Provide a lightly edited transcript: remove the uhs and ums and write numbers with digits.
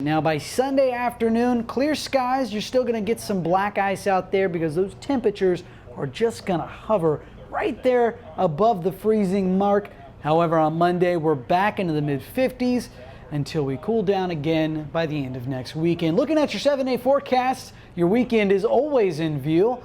Now by Sunday afternoon, clear skies, you're still going to get some black ice out there because those temperatures are just going to hover right there above the freezing mark. However, on Monday, we're back into the mid-50s until we cool down again by the end of next weekend. Looking at your 7-day forecast, your weekend is always in view.